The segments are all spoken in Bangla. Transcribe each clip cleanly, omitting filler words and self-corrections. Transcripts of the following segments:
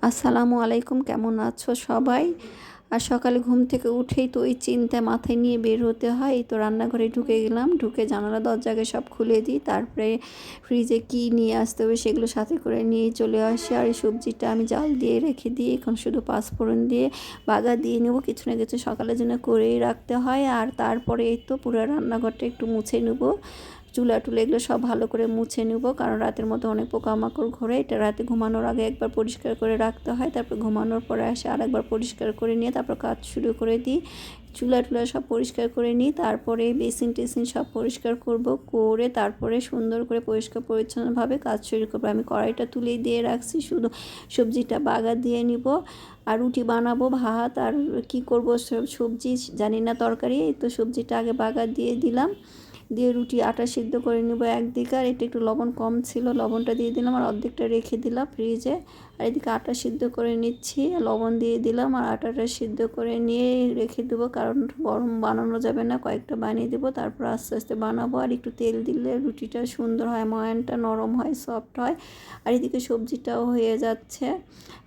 আসসালামু আলাইকুম, কেমন আছো সবাই? আর সকালে ঘুম থেকে উঠেই তো ওই চিন্তা মাথায় নিয়ে বের হতে হয়। এই তো রান্নাঘরে ঢুকে গেলাম, ঢুকে জানালা দরজাকে সব খুলে দিই, তারপরে ফ্রিজে কি নিয়ে আসতে হবে সেগুলো সাথে করে নিয়ে চলে আসি। আর এই সবজিটা আমি জাল দিয়ে রেখে দিই, এখন শুধু পাঁচফোড়ন দিয়ে বাগা দিয়ে নেবো। কিছু না কিছু সকালের জন্য করেই রাখতে হয়। আর তারপরে এই তো পুরো রান্নাঘরটা একটু মুছে নেবো, চুলা টুলা এগুলো সব ভালো করে মুছে নেব, কারণ রাতের মধ্যে অনেক পোকামাকড় ঘোরে। এটা রাতে ঘুমানোর আগে একবার পরিষ্কার করে রাখতে হয়, তারপর ঘুমানোর পরে আসে আরেকবার পরিষ্কার করে নিয়ে তারপর কাজ শুরু করে দিই। চুলা টুলা সব পরিষ্কার করে নিই, তারপরে বেসিন টেসিন সব পরিষ্কার করব, করে তারপরে সুন্দর করে পরিষ্কার পরিচ্ছন্নভাবে কাজ শুরু করবো। আমি কড়াইটা তুলেই দিয়ে রাখছি, শুধু সবজিটা বাগা দিয়ে নিব। আর রুটি বানাবো, ভাত আর কি করব সব সবজি জানি না, তরকারি। তো সবজিটা আগে বাগা দিয়ে দিলাম, দিয়ে রুটি আটা সিদ্ধ করে নেবো একদিকে। আর এটা একটু লবণ কম ছিল, লবণটা দিয়ে দিলাম আর অর্ধেকটা রেখে দিলাম ফ্রিজে। আর এদিকে আটা সিদ্ধ করে নিচ্ছি, লবণ দিয়ে দিলাম আর আটাটা সিদ্ধ করে নিয়ে রেখে দেবো, কারণ গরম বানানো যাবে না, কয়েকটা বানিয়ে দেবো, তারপর আস্তে আস্তে বানাবো। আর একটু তেল দিলে রুটিটা সুন্দর হয়, ময়ানটা নরম হয়, সফট হয়। আর এদিকে সবজিটাও হয়ে যাচ্ছে।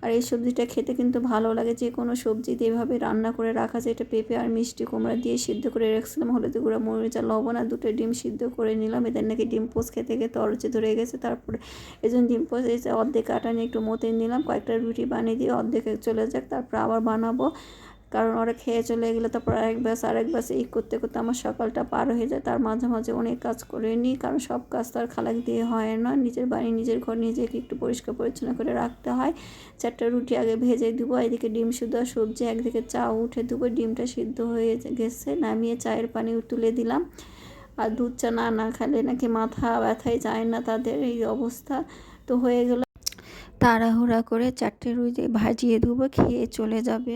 আর এই সবজিটা খেতে কিন্তু ভালো লাগে, যে কোনো সবজিতে এভাবে রান্না করে রাখা যায়। এটা পেঁপে আর মিষ্টি কুমড়া দিয়ে সিদ্ধ করে রাখছিলাম, হলুদ গুঁড়া, মরিচ আর লবণ, আর দুটো ডিম সিদ্ধ করে নিলাম। এদের নাকি ডিম পোস্ট খেতে খেতে অরুচি ধরে গেছে, তারপরে এই জন্য ডিম পোস্ট এই অর্ধেক আটা নিয়ে একটু মতে নিলাম, কয়েকটা রুটি বানিয়ে দিয়ে অর্ধেক চলে যাক, তারপর আবার বানাবো। কারণ ওরা খেয়ে চলে গেলে তারপর আরেক ব্যাস এই করতে করতে আমার সকালটা পার হয়ে যায়। তার মাঝে মাঝে অনেক কাজ করে নিই, কারণ সব কাজ তো আর খালাক দিয়ে হয় না। নিজের বাড়ি নিজের ঘর নিজেকে একটু পরিষ্কার পরিচ্ছন্ন করে রাখতে হয়। 4টা রুটি আগে ভেজে দেবো, এদিকে ডিম সিদ্ধ আর সবজি, একদিকে চা উঠে দেবো। ডিমটা সিদ্ধ হয়ে গেছে, নামিয়ে চায়ের পানি তুলে দিলাম। আর দুধ চা না না খেলে নাকি মাথা ব্যথায় যায় না, তাদের এই অবস্থা। তো হয়ে গেল, তাড়াহুড়া করে 4টে রুটি ভাজিয়ে দেবো, খেয়ে চলে যাবে।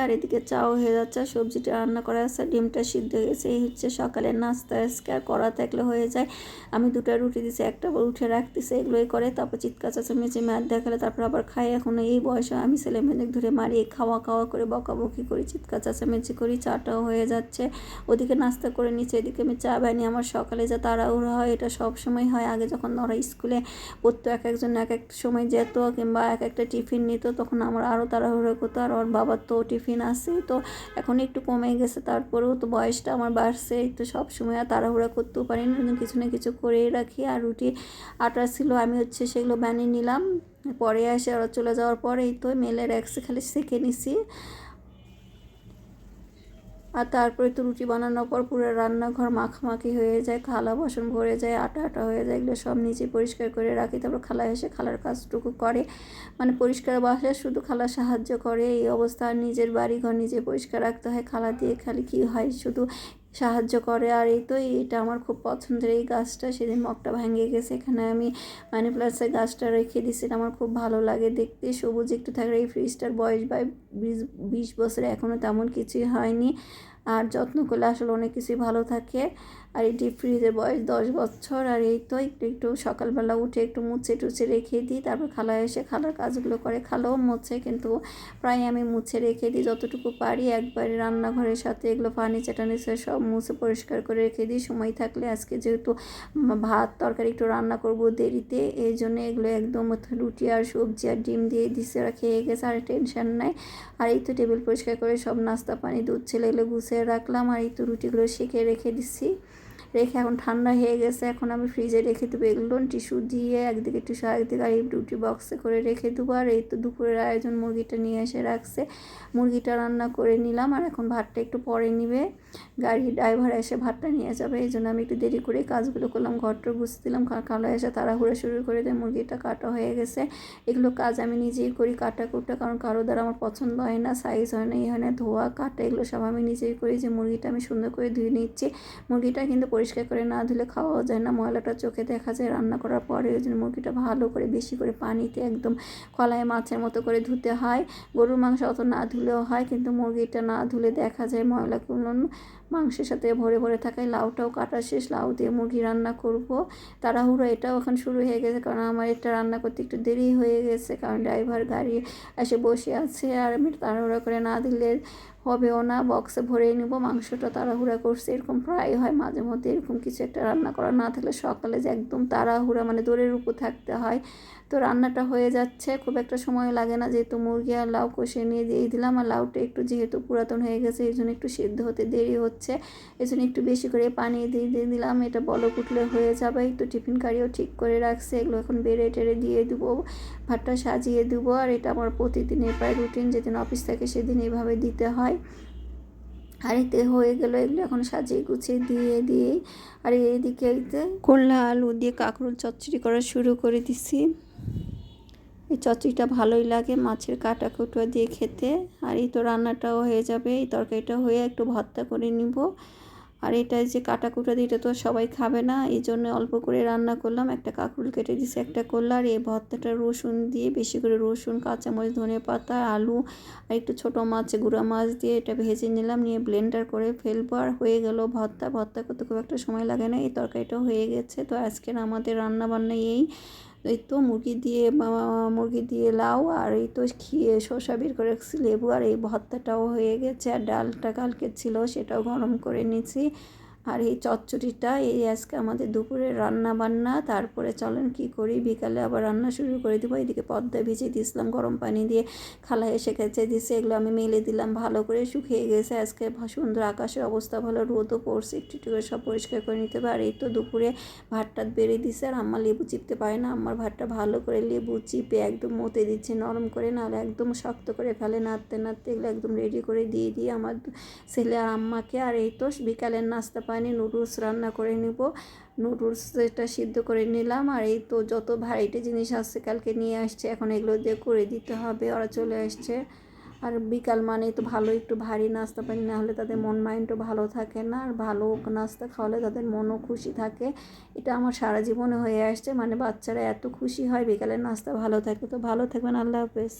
আর এদিকে চাও হয়ে যাচ্ছে, সবজিটা রান্না করা আছে, ডিমটা সিদ্ধ হয়ে গেছে। এই হচ্ছে সকালের নাস্তা। আজকে আর করা থাকলে হয়ে যায়। আমি 2টা রুটি দিছি, একটা উঠে রাখতেছে, এগুলোই করে, তারপর চিৎকার চেঁচামেচি ম্যাথ দেখালে তারপর আবার খাই। এখন এই বয়সে আমি ছেলে মেয়েদের ধরে মারি, খাওয়া খাওয়া করে বকাবকি করি, চিৎকার চেঁচামেচি করি। চাটাও হয়ে যাচ্ছে, ওদিকে নাস্তা করে নিচ্ছে, এদিকে আমি চা বানিয়ে। আমার সকালে যা তাড়াহুড়া হয়, এটা সব সময় হয়। আগে যখন ওরা স্কুলে পড়তো, এক একজন এক এক সময় যেত, কিংবা এক একটা টিফিন নিত, তখন আমার আরও তাড়াহুড়ো করতো। আর ওর বাবার তো টিফিন আসে, তো এখন একটু কমে গেছে, তারপরেও তো বয়সটা আমার বাড়ছে, তো সব সময় আর তাড়াহুড়া করতেও পারি না, কিছু না কিছু করেই রাখি। আর রুটি আটা ছিল, আমি সেগুলো বানিয়ে নিলাম। পরে আসে ওরা চলে যাওয়ার পরেই তো মেলে রাখছি, খালি সেঁকে নিছি। আর তারপরে তো রুটি বানানোর পর পুরো রান্নাঘর মাখামাখি হয়ে যায়, থালা বাসন ভরে যায়, আটা আটা হয়ে যায়, এগুলো সব নিচে পরিষ্কার করে রাখি। তারপর খালা এসে খালার কাজটুকু করে, মানে পরিষ্কার বাসায় শুধু খালা সাহায্য করে। এই অবস্থা, নিজের বাড়ি ঘর নিজে পরিষ্কার রাখতে হয়, খালা দিয়ে খালি কী হয়, শুধু সাহায্য করে। আর এই তো এটা আমার খুব পছন্দের এই গাছটা, সেদিন মগটা ভেঙে গেছে, এখানে আমি মানি প্লান্টের গাছটা রেখে দিছি। আমার খুব ভালো লাগে দেখতে, সবুজ একটু থাকলে। এই ফ্রিজটার বয়স প্রায় 20 বছরে, এখনও তেমন কিছুই হয়নি। আর যত্ন করলে আসলে অনেক কিছুই ভালো থাকে। আর এই ডিপ ফ্রিজের বয়স 10 বছর। আর এই তো একটু একটু সকালবেলা উঠে একটু মুছে টুছে রেখে দিই, তারপর খালা এসে খালার কাজগুলো করে, খালাও মুছে, কিন্তু প্রায় আমি মুছে রেখে দিই যতটুকু পারি। একবারে রান্নাঘরের সাথে এগুলো ফার্নিচার টার্নিচার সব মুছে পরিষ্কার করে রেখে দিই সময় থাকলে। আজকে যেহেতু ভাত তরকারি একটু রান্না করব দেরিতে, এই জন্য এগুলো একদম রুটি আর সবজি আর ডিম দিয়ে দিছে, ওরা খেয়ে গেছে, আর টেনশন নাই। আর এই তো টেবিল পরিষ্কার করে সব নাস্তা পানি দুধ ছেলে এগুলো গুছিয়ে রাখলাম। আর এই তো রুটিগুলো সেঁকে রেখে দিচ্ছি, রেখে এখন ঠান্ডা হয়ে গেছে, এখন আমি ফ্রিজে রেখে দেবো। এগুলো টিস্যু দিয়ে একদিকে টিস্যু আরেকদিকে, আর এই রুটি বক্সে করে রেখে দেবো। আর এই তো দুপুরের আয়োজন, মুরগিটা নিয়ে এসে রাখছে, মুরগিটা রান্না করে নিলাম। আর এখন ভাতটা একটু পরে নিবে, গাড়ি ড্রাইভার এসে ভাতটা নিয়ে যাবে, এই জন্য আমি একটু দেরি করে কাজগুলো করলাম, ঘরটা বুঝছিলাম। কালো এসে তাড়াহুড়ো শুরু করে দেয়, মুরগিটা কাটা হয়ে গেছে। এগুলো কাজ আমি নিজেই করি, কাটা কুটা, কারণ কারো দ্বারা আমার পছন্দ হয় না, সাইজ হয় না, এই হয় না, ধোয়া কাটা এগুলো সব আমি নিজেই করি। যে মুরগিটা আমি সুন্দর করে ধুয়ে নিচ্ছি, মুরগিটা কিন্তু পরিষ্কার করে না ধুলে খাওয়াও যায় না, ময়লাটা চোখে দেখা যায় রান্না করার পরে। ওই জন্য মুরগিটা ভালো করে বেশি করে পানিতে একদম কলায় মাছের মতো করে ধুতে হয়। গরুর মাংস অত না ধুলেও হয়, কিন্তু মুরগিটা না ধুলে দেখা যায় ময়লাগুলো মাংসের সাথে ভরে ভরে থাকায়। লাউটাও কাটা শেষ, লাউ দিয়ে মুরগি রান্না করব। তাড়াহুড়ো এটাও এখন শুরু হয়ে গেছে, কারণ আমার এটা রান্না করতে একটু দেরি হয়ে গেছে, কারণ ড্রাইভার গাড়ি এসে বসে আছে। আর আমি তাড়াহুড়া করে না দিলে হবেও না, বক্সে ভরে নিব। মাংসটা তাড়াহুড়া করছে, এরকম প্রায় হয় মাঝে মধ্যে, এরকম কিছু একটা রান্না করা না থাকলে সকালে যে একদম তাড়াহুড়া, মানে দৌড়ের উপর থাকতে হয়। তো রান্নাটা হয়ে যাচ্ছে, খুব একটা সময় লাগে না, যেহেতু মুরগি আর লাউ কষিয়ে নিয়ে দিয়ে দিলাম। আর লাউটা একটু যেহেতু পুরাতন হয়ে গেছে এই জন্য একটু সিদ্ধ হতে দেরি হচ্ছে, এই জন্য একটু বেশি করে পানি দিয়ে দিলাম। এটা বলক উঠলে হয়ে যাবে। তো টিফিন কারিও ঠিক করে রাখছে, এগুলো এখন বেড়ে টেড়ে দিয়ে দেবো, ভাতটা সাজিয়ে দেবো। আর এটা আমার প্রতিদিনের প্রায় রুটিন, যেদিন অফিস থাকে সেদিন এইভাবে দিতে হয়। আর এতে হয়ে গেল, এগুলো এখন সাজিয়ে গুছিয়ে দিয়েই আর এইদিকে এতে করলা আলু দিয়ে কাঁকরোল চচ্চড়ি করা শুরু করে দিছি। এই চচ্চড়িটা ভালোই লাগে মাছের কাটা কুটুয়া দিয়ে খেতে। আর এই তো রান্নাটাও হয়ে যাবে, এই তরকারিটা হয়ে একটু ভর্তা করে নিব। আর এটা যে কাটা কুটা দিয়ে এটা তো সবাই খাবে না, এই জন্য অল্প করে রান্না করলাম। একটা কাঁকরোল কেটে দিছি, একটা করলা। আর এই ভর্তাটা রসুন দিয়ে, বেশি করে রসুন, কাঁচামরিচ, ধনেপাতা, আলু আর একটু ছোটো মাছ, গুঁড়া মাছ দিয়ে এটা ভেজে নিলাম, নিয়ে ব্লেন্ডার করে ফেলবো। আর হয়ে গেল ভর্তা। ভর্তা করতে খুব একটা সময় লাগে না, এই তরকারিটাও হয়ে গেছে। তো আজকের আমাদের রান্না বান্না এই তো মুরগি দিয়ে লাউ, আর এই তো শসা বের করে রাখছি, লেবু, আর এই ভর্তাটাও হয়ে গেছে। আর ডালটা কালকে ছিল সেটাও গরম করে নিয়েছি। আর এই চচ্চড়িটা এই আজকে আমাদের দুপুরে রান্না বান্না। তারপরে চলেন কি করি, বিকালে আবার রান্না শুরু করে দিব। এদিকে পদ্মা ভিজিয়ে দিয়েছিলাম গরম পানি দিয়ে, খালা এসে খেতে দিছে, এগুলো আমি মেলে দিলাম, ভালো করে শুকিয়ে গেছে। আজকে সুন্দর আকাশের অবস্থা ভালো, রোদও পড়ছে, একটু একটু করে সব পরিষ্কার করে নিতে হবে। আর এই তো দুপুরে ভাতটা বেড়ে দিছে। আর আম্মা লেবু চিপতে পারে না, আমার ভাতটা ভালো করে লেবু চিপে একদম মতে দিচ্ছে নরম করে, নাহলে একদম শক্ত করে ফেলে, নাড়তে নাড়তে এগুলো একদম রেডি করে দিয়ে আমার ছেলে আর আম্মাকে। আর এই তো বিকালের নাস্তা পানি নুডলস রান্না করে নিব, নুডলসটা সিদ্ধ করে নিলাম। আর এই তো যত ভ্যারাইটি জিনিস আসছে কালকে নিয়ে আসছে, এখন এগুলো দিয়ে করে দিতে হবে, ওরা চলে আসছে। আর বিকাল মানে তো ভালো একটু ভারী নাস্তা পানি না হলে তাদের মন মাইন্ডও ভালো থাকে না, আর ভালো নাস্তা খাওয়ালে তাদের মনও খুশি থাকে। এটা আমার সারা জীবনে হয়ে আসছে, মানে বাচ্চারা এত খুশি হয় বিকালের নাস্তা ভালো থাকে। তো ভালো থাকবেন, আল্লাহ হাফেজ।